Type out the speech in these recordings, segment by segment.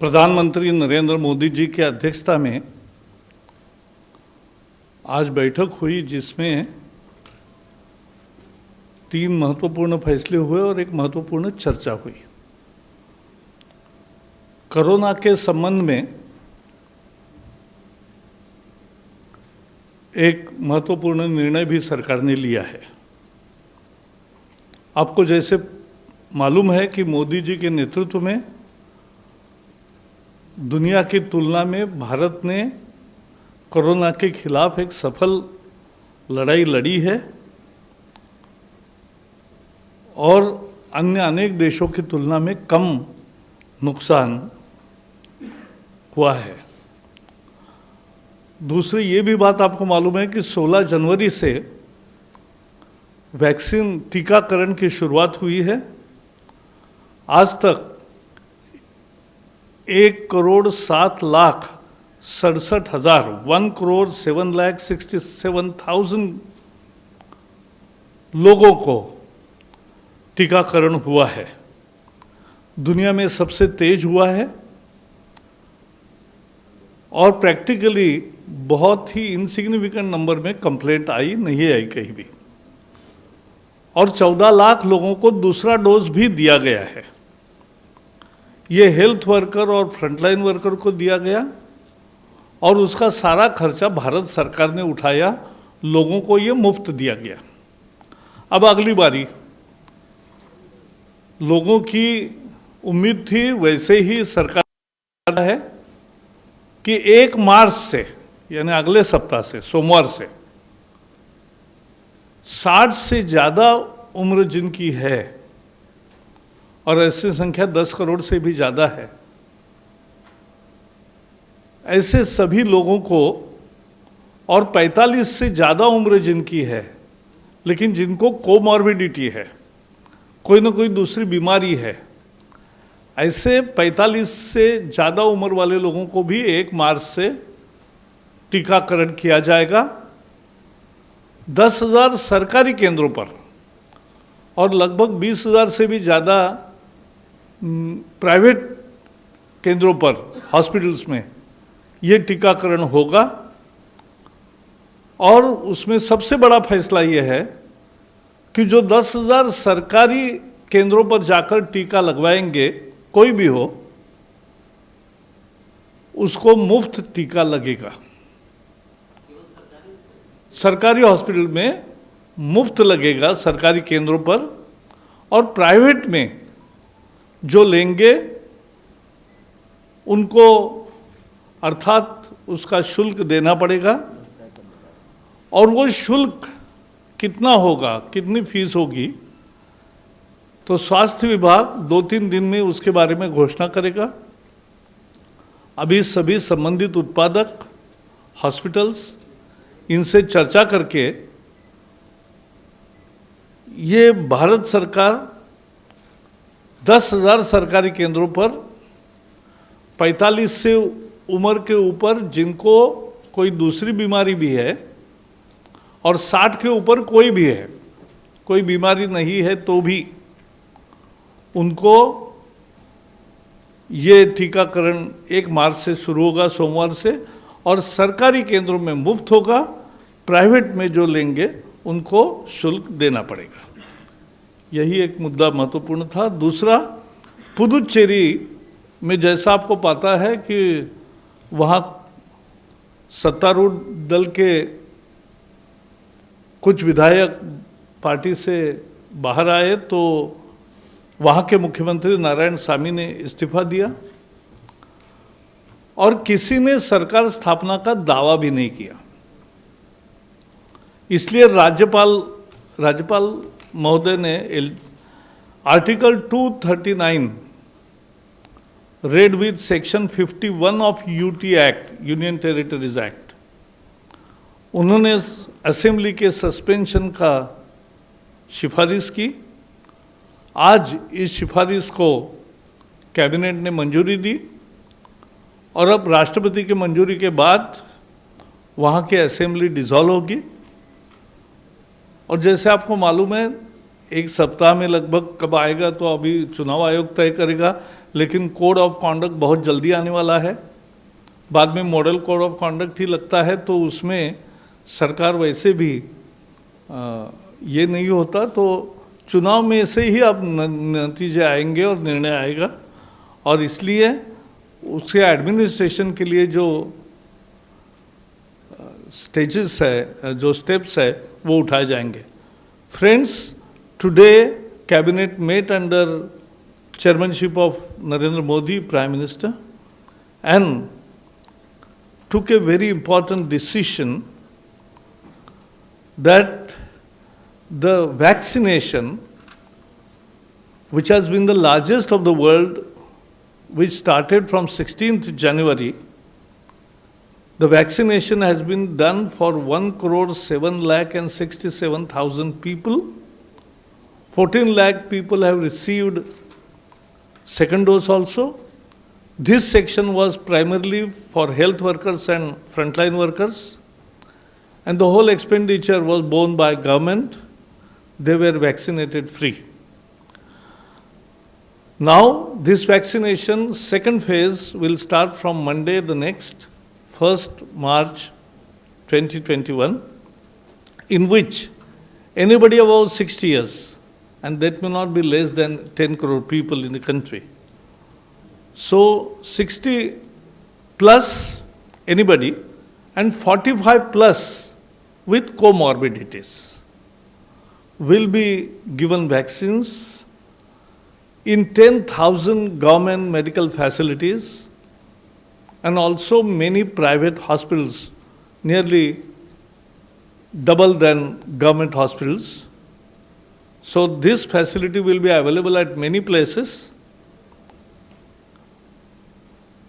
प्रधानमंत्री नरेंद्र मोदी जी की अध्यक्षता में आज बैठक हुई जिसमें 3 महत्वपूर्ण फैसले हुए और एक महत्वपूर्ण चर्चा हुई। कोरोना के संबंध में एक महत्वपूर्ण निर्णय भी सरकार ने लिया है। आपको जैसे मालूम है कि मोदी जी के नेतृत्व में दुनिया की तुलना में भारत ने कोरोना के खिलाफ एक सफल लड़ाई लड़ी है और अन्य अनेक देशों की तुलना में कम नुकसान हुआ है। दूसरी ये भी बात आपको मालूम है कि 16 जनवरी से वैक्सीन टीकाकरण की शुरुआत हुई है। आज तक 1,07,67,000 1,07,67,000 लोगों को टीकाकरण हुआ है। दुनिया में सबसे तेज हुआ है और प्रैक्टिकली बहुत ही इनसिग्निफिकेंट नंबर में कंप्लेंट नहीं आई कहीं भी। और 14 लाख लोगों को दूसरा डोज भी दिया गया है। ये हेल्थ वर्कर और फ्रंटलाइन वर्कर को दिया गया और उसका सारा खर्चा भारत सरकार ने उठाया, लोगों को ये मुफ्त दिया गया। अब अगली बारी लोगों की उम्मीद थी, वैसे ही सरकार है कि 1 मार्च से यानी अगले सप्ताह से सोमवार से 60 से ज़्यादा उम्र जिनकी है और ऐसी संख्या 10 करोड़ से भी ज़्यादा है, ऐसे सभी लोगों को और 45 से ज़्यादा उम्र जिनकी है लेकिन जिनको कोमॉर्बिडिटी है, कोई ना कोई दूसरी बीमारी है, ऐसे 45 से ज़्यादा उम्र वाले लोगों को भी 1 मार्च से टीकाकरण किया जाएगा। 10,000 सरकारी केंद्रों पर और लगभग 20,000 से भी ज़्यादा प्राइवेट केंद्रों पर, हॉस्पिटल्स में ये टीकाकरण होगा। और उसमें सबसे बड़ा फैसला ये है कि जो 10,000 सरकारी केंद्रों पर जाकर टीका लगवाएंगे, कोई भी हो, उसको मुफ्त टीका लगेगा। सरकारी हॉस्पिटल में मुफ्त लगेगा सरकारी केंद्रों पर, और प्राइवेट में जो लेंगे उनको अर्थात उसका शुल्क देना पड़ेगा। और वो शुल्क कितना होगा, कितनी फीस होगी, तो स्वास्थ्य विभाग 2-3 दिन में उसके बारे में घोषणा करेगा। अभी सभी संबंधित उत्पादक, हॉस्पिटल्स, इनसे चर्चा करके ये भारत सरकार 10,000 सरकारी केंद्रों पर 45 से उम्र के ऊपर जिनको कोई दूसरी बीमारी भी है और 60 के ऊपर कोई भी है, कोई बीमारी नहीं है तो भी उनको ये टीकाकरण 1 मार्च से शुरू होगा, सोमवार से, और सरकारी केंद्रों में मुफ्त होगा। प्राइवेट में जो लेंगे उनको शुल्क देना पड़ेगा। यही एक मुद्दा महत्वपूर्ण था। दूसरा, पुदुचेरी में जैसा आपको पता है कि वहाँ सत्तारूढ़ दल के कुछ विधायक पार्टी से बाहर आए तो वहाँ के मुख्यमंत्री नारायणसामी ने इस्तीफा दिया और किसी ने सरकार स्थापना का दावा भी नहीं किया। इसलिए राज्यपाल महोदय ने article 239 read with section 51 of UT act, union territories act, उन्होंने असेंबली के सस्पेंशन का सिफारिश की। आज इस सिफारिश को कैबिनेट ने मंजूरी दी और अब राष्ट्रपति की मंजूरी के बाद वहाँ की असेंबली डिसॉल्व होगी। और जैसे आपको मालूम है 1 सप्ताह में लगभग कब आएगा तो अभी चुनाव आयोग तय करेगा, लेकिन कोड ऑफ कॉन्डक्ट बहुत जल्दी आने वाला है। बाद में मॉडल कोड ऑफ कॉन्डक्ट ही लगता है, तो उसमें सरकार वैसे भी ये नहीं होता, तो चुनाव में से ही अब नतीजे आएंगे और निर्णय आएगा, और इसलिए उसके एडमिनिस्ट्रेशन के लिए जो स्टेजेस है, जो स्टेप्स है, वो उठाए जाएंगे। Friends, today cabinet met under chairmanship of Narendra Modi, Prime Minister, and took a very important decision that the vaccination, which has been the largest of the world, which started from 16th January, the vaccination has been done for 1,07,67,000 people. 14 lakh people have received second dose also. This section was primarily for health workers and frontline workers, and the whole expenditure was borne by government. They were vaccinated free. Now, this vaccination second phase will start from Monday the next, 1st March 2021, in which anybody above 60 years, and that may not be less than 10 crore people in the country. So 60 plus anybody, and 45 plus with comorbidities will be given vaccines in 10,000 government medical facilities and also many private hospitals, nearly double than government hospitals. So this facility will be available at many places.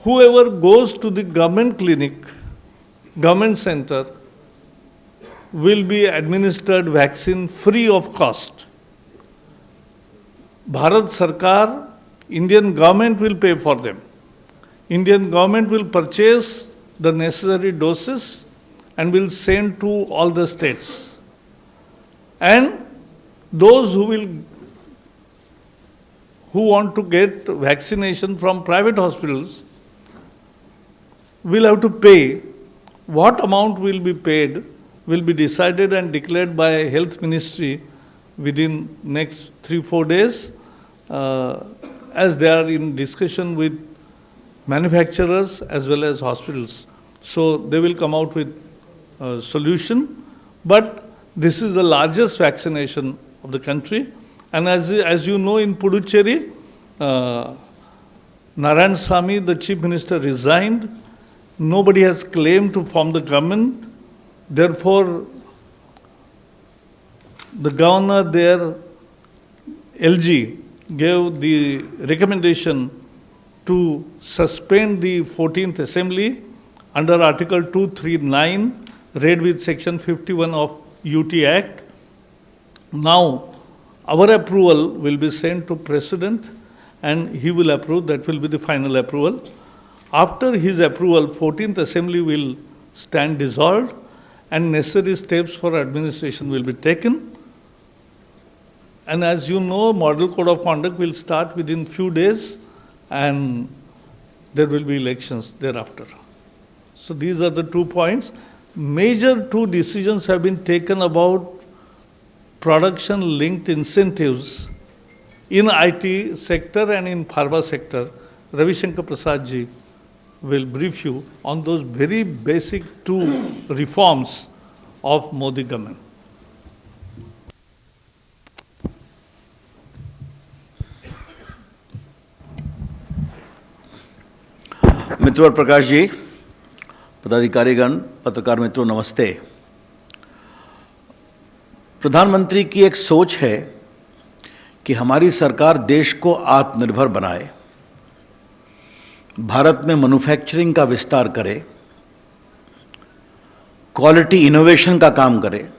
Whoever goes to the government clinic, government center, will be administered vaccine free of cost. Bharat Sarkar, Indian government will pay for them. Indian government will purchase the necessary doses and will send to all the states. And those who want to get vaccination from private hospitals will have to pay. What amount will be paid will be decided and declared by Health Ministry within next 3-4 days, as they are in discussion with manufacturers as well as hospitals. So they will come out with a solution. But this is the largest vaccination of the country. And as you know, in Puducherry, Narayanasamy, the Chief Minister, resigned. Nobody has claimed to form the government. Therefore, the governor there, LG, gave the recommendation to suspend the 14th Assembly under Article 239, read with Section 51 of UT Act. Now, our approval will be sent to President and he will approve. That will be the final approval. After his approval, 14th Assembly will stand dissolved and necessary steps for administration will be taken. And as you know, Model Code of Conduct will start within few days and there will be elections thereafter. So these are the 2 points. Major 2 decisions have been taken about production-linked incentives in IT sector and in pharma sector. Ravi Shankar Prasad ji will brief you on those very basic 2 reforms of Modi government. मित्रों, प्रकाश जी, पदाधिकारीगण, पत्रकार मित्रों, नमस्ते। प्रधानमंत्री की एक सोच है कि हमारी सरकार देश को आत्मनिर्भर बनाए, भारत में मैन्युफैक्चरिंग का विस्तार करे, क्वालिटी इनोवेशन का काम करे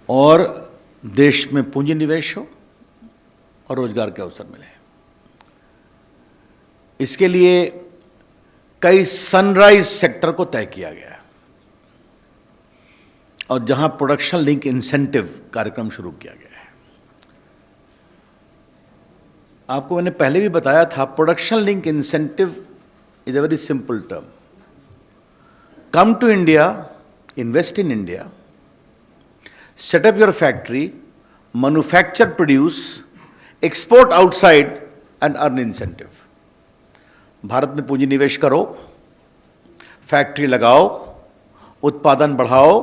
और देश में पूंजी निवेश हो और रोजगार के अवसर मिले। इसके लिए कई सनराइज सेक्टर को तय किया गया है और जहां प्रोडक्शन लिंक इंसेंटिव कार्यक्रम शुरू किया गया है। आपको मैंने पहले भी बताया था, production link incentive is a very simple term. Come to India, invest in India, set up your factory, manufacture, produce, export outside and earn incentive. Bharat में पूंजी निवेश करो, फैक्ट्री लगाओ, उत्पादन बढ़ाओ,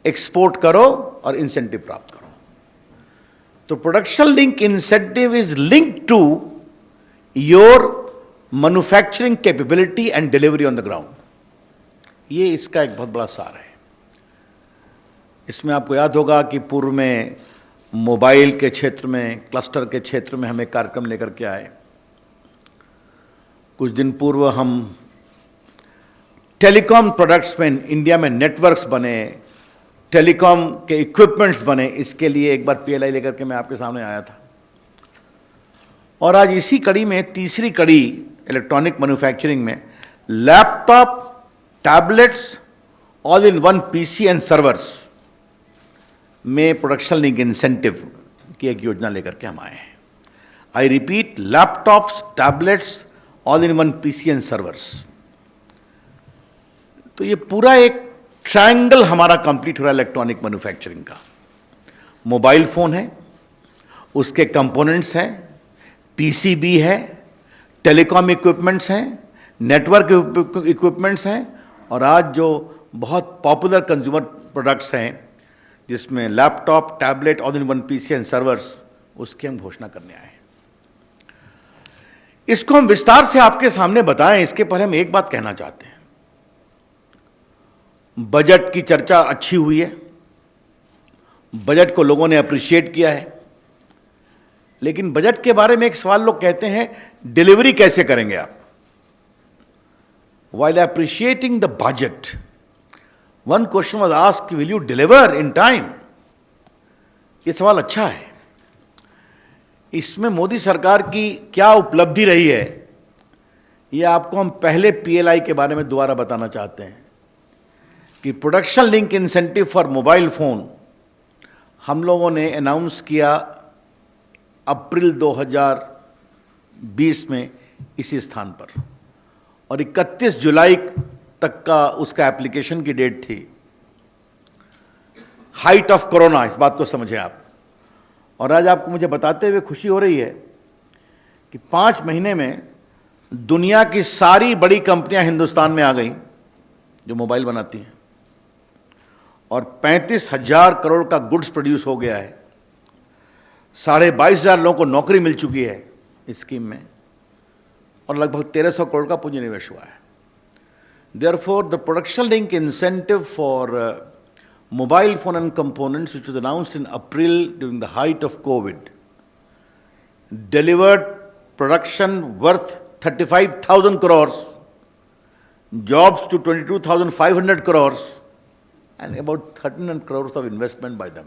एक्सपोर्ट करो और इंसेंटिव प्राप्त करो. तो production link incentive is linked to your manufacturing capability and delivery on the ground. ये इसका एक बहुत बड़ा सार है. इसमें आपको याद होगा कि पूर्व में मोबाइल के क्षेत्र में, क्लस्टर के क्षेत्र में हम एक कार्यक्रम लेकर के आए. कुछ दिन पूर्व हम टेलीकॉम प्रोडक्ट्स में इंडिया में नेटवर्क्स बने, टेलीकॉम के इक्विपमेंट्स बने, इसके लिए एक बार पीएलआई लेकर के मैं आपके सामने आया था. और आज इसी कड़ी में तीसरी कड़ी इलेक्ट्रॉनिक मैन्युफैक्चरिंग में laptop, tablets, all in one PC and servers में प्रोडक्शन लिंक इंसेंटिव की एक योजना लेकर के हम आए हैं. I repeat, laptops, tablets, all in one PC and servers. तो ये पूरा एक ट्रायंगल हमारा कंप्लीट हो रहा है इलेक्ट्रॉनिक मैन्युफैक्चरिंग का. मोबाइल फोन है, उसके कंपोनेंट्स हैं, पीसीबी है, टेलीकॉम इक्विपमेंट्स हैं, नेटवर्क इक्विपमेंट्स हैं, और आज जो बहुत पॉपुलर कंज्यूमर प्रोडक्ट्स हैं जिसमें laptop, tablet, all in one PC and servers, उसकी हम घोषणा करने आए हैं. इसको हम विस्तार से आपके सामने बताएं, इसके पहले हम एक बात कहना चाहते हैं. बजट की चर्चा अच्छी हुई है, बजट को लोगों ने अप्रिशिएट किया है, लेकिन बजट के बारे में एक सवाल लोग कहते हैं, डिलीवरी कैसे करेंगे आप? While appreciating the budget, one question was asked, will you deliver in time? ये सवाल अच्छा है. इसमें मोदी सरकार की क्या उपलब्धि रही है, ये आपको हम पहले पीएलआई के बारे में दोबारा बताना चाहते हैं कि production link incentive for mobile phone हम लोगों ने अनाउंस किया अप्रैल 2020 में इसी स्थान पर, और 31 जुलाई तक का उसका एप्लीकेशन की डेट थी. हाइट ऑफ कोरोना, इस बात को समझें आप. और आज आपको मुझे बताते हुए खुशी हो रही है कि 5 महीने में दुनिया की सारी बड़ी कंपनियां हिंदुस्तान में आ गई जो मोबाइल बनाती हैं, और 35,000 करोड़ का गुड्स प्रोड्यूस हो गया है. 22,500 लोगों को नौकरी मिल चुकी है इस स्कीम में, और लगभग 1,300 करोड़ का पूंजी निवेश हुआ है. Therefore, the production link incentive for mobile phone and components, which was announced in April during the height of COVID, delivered production worth 35,000 crores, jobs to 22,500 crores, and about 1,300 crores of investment by them.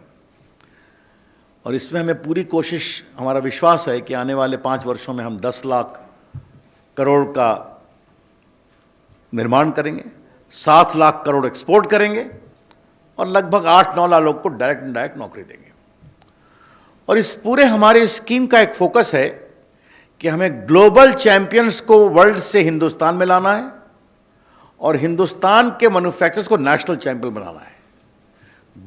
और इसमें हमें पूरी कोशिश, हमारा विश्वास है कि आने वाले 5 वर्षों में हम 10 लाख करोड़ का निर्माण करेंगे, 7 लाख करोड़ एक्सपोर्ट करेंगे, और लगभग 8-9 लाख लोग को डायरेक्ट इनडायरेक्ट नौकरी देंगे. और इस पूरे हमारे स्कीम का एक फोकस है कि हमें ग्लोबल चैंपियंस को वर्ल्ड से हिंदुस्तान में लाना है, और हिंदुस्तान के मैन्युफैक्चरर्स को नेशनल चैंपियन बनाना है.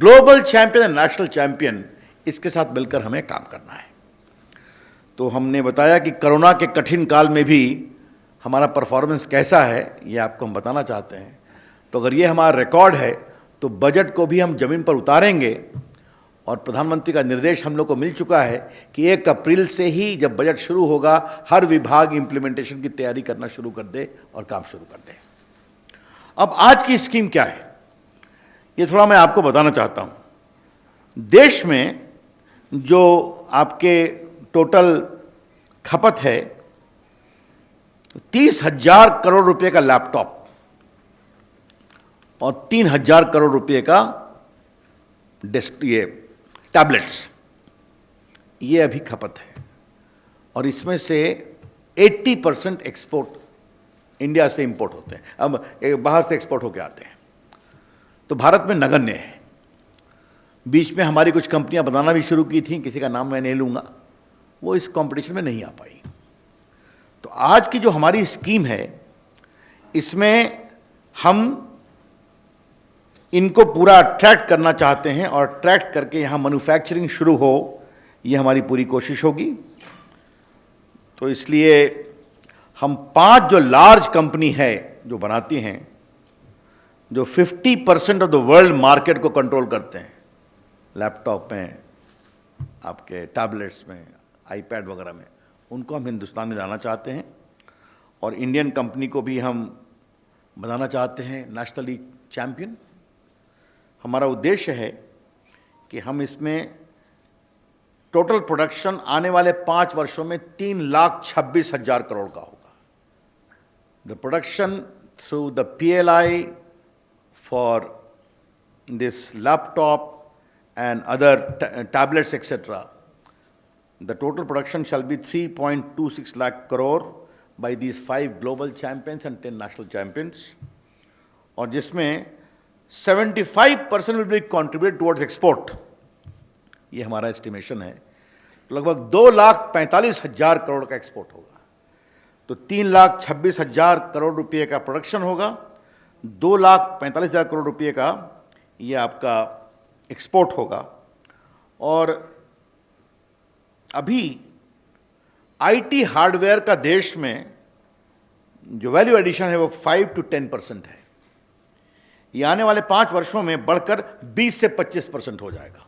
Global champion and national champion, इसके साथ मिलकर हमें काम करना है. तो हमने बताया कि कोरोना के कठिन काल में भी हमारा परफॉर्मेंस कैसा है, ये आपको हम बताना चाहते हैं. तो अगर ये हमारा रिकॉर्ड है, तो बजट को भी हम जमीन पर उतारेंगे, और प्रधानमंत्री का निर्देश हम लोग को मिल चुका है कि 1 अप्रैल से ही जब बजट शुरू होगा, हर विभाग इम्प्लीमेंटेशन की तैयारी करना शुरू कर दे और काम शुरू कर दे. अब आज की स्कीम क्या है, ये थोड़ा मैं आपको बताना चाहता हूँ. देश में जो आपके टोटल खपत है, 30,000 करोड़ रुपए का लैपटॉप और 3,000 करोड़ रुपए का ये टैबलेट्स, ये अभी खपत है. और इसमें से 80% एक्सपोर्ट इंडिया से इंपोर्ट होते हैं, अब बाहर से एक्सपोर्ट होके आते हैं. तो भारत में नगण्य है. बीच में हमारी कुछ कंपनियां बनाना भी शुरू की थी, किसी का नाम मैं नहीं लूंगा, वो इस कंपटीशन में नहीं आ पाई। तो आज की जो हमारी स्कीम है, इसमें हम इनको पूरा अट्रैक्ट करना चाहते हैं और अट्रैक्ट करके यहाँ मैन्युफैक्चरिंग शुरू हो, ये हमारी पूरी कोशिश होगी। तो इसलिए हम 5 जो लार्ज कंपनी है जो बनाती हैं, जो 50% ऑफ द वर्ल्ड मार्केट को कंट्रोल करते हैं, लैपटॉप में, आपके टैबलेट्स में, आईपैड वगैरह में, उनको हम हिंदुस्तान में लाना चाहते हैं। और इंडियन कंपनी को भी हम बनाना चाहते हैं नेशनली चैंपियन। हमारा उद्देश्य है कि हम इसमें टोटल प्रोडक्शन आने वाले 5 वर्षों में 3,26,000 करोड़ का होगा। The production through the PLI for this laptop and other tablets etc. The total production shall be 3.26 lakh crore by these 5 global champions and 10 national champions, और जिसमें 75% will be contributed towards export। ये हमारा estimation है। लगभग 2,45,000 करोड़ का export होगा। तो 3,26,000 करोड़ रुपए का प्रोडक्शन होगा, 2,45,000 करोड़ रुपए का ये आपका एक्सपोर्ट होगा। और अभी IT हार्डवेयर का देश में जो वैल्यू एडिशन है वो 5 to 10% है। ये आने वाले 5 वर्षों में बढ़कर 20 से 25% हो जाएगा,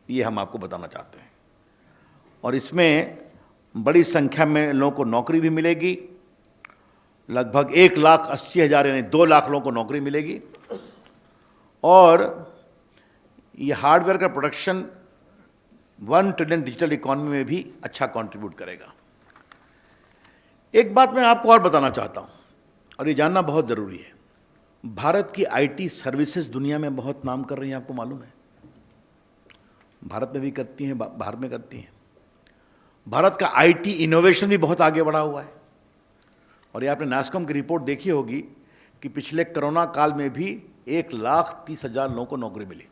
ये हम आपको बताना चाहते हैं। और इसमें बड़ी संख्या में लोगों को नौकरी भी मिलेगी। लगभग 1,80,000 यानी 2 लाख लोगों को नौकरी मिलेगी। और ये हार्डवेयर का प्रोडक्शन 1 ट्रिलियन डिजिटल इकोनॉमी में भी अच्छा कंट्रीब्यूट करेगा। एक बात मैं आपको और बताना चाहता हूँ, और ये जानना बहुत ज़रूरी है। भारत की IT सर्विसेज दुनिया में बहुत नाम कर रही हैं, आपको मालूम है। भारत में भी करती हैं, बाहर में करती हैं। भारत का IT इनोवेशन भी बहुत आगे बढ़ा हुआ है। और ये आपने NASSCOM की रिपोर्ट देखी होगी कि पिछले कोरोना काल में भी 1,30,000 लोगों को नौकरी मिली,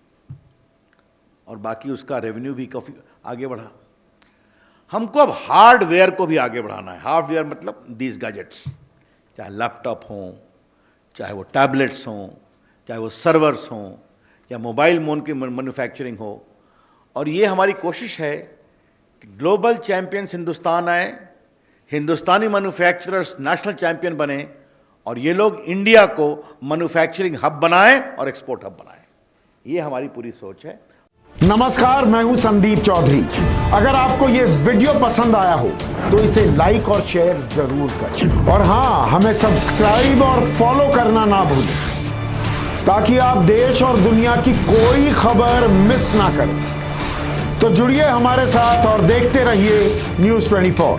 और बाकी उसका रेवेन्यू भी काफ़ी आगे बढ़ा। हमको अब हार्डवेयर को भी आगे बढ़ाना है। हार्डवेयर मतलब दीज गैजेट्स, चाहे लैपटॉप हों, चाहे वो टैबलेट्स हों, चाहे वो सर्वर्स हों, या मोबाइल फोन की मैन्युफैक्चरिंग हो। और ये हमारी कोशिश है कि ग्लोबल चैंपियंस हिंदुस्तान आए, हिंदुस्तानी मैन्युफैक्चरर्स नेशनल चैंपियन बने, और ये लोग इंडिया को मैन्युफैक्चरिंग हब बनाएं और एक्सपोर्ट हब बनाएं। ये हमारी पूरी सोच है। नमस्कार, मैं हूं संदीप चौधरी। अगर आपको ये वीडियो पसंद आया हो तो इसे लाइक और शेयर जरूर करें, और हाँ, हमें सब्सक्राइब और फॉलो करना ना भूलें, ताकि आप देश और दुनिया की कोई खबर मिस ना करें। तो जुड़िए हमारे साथ और देखते रहिए News 24।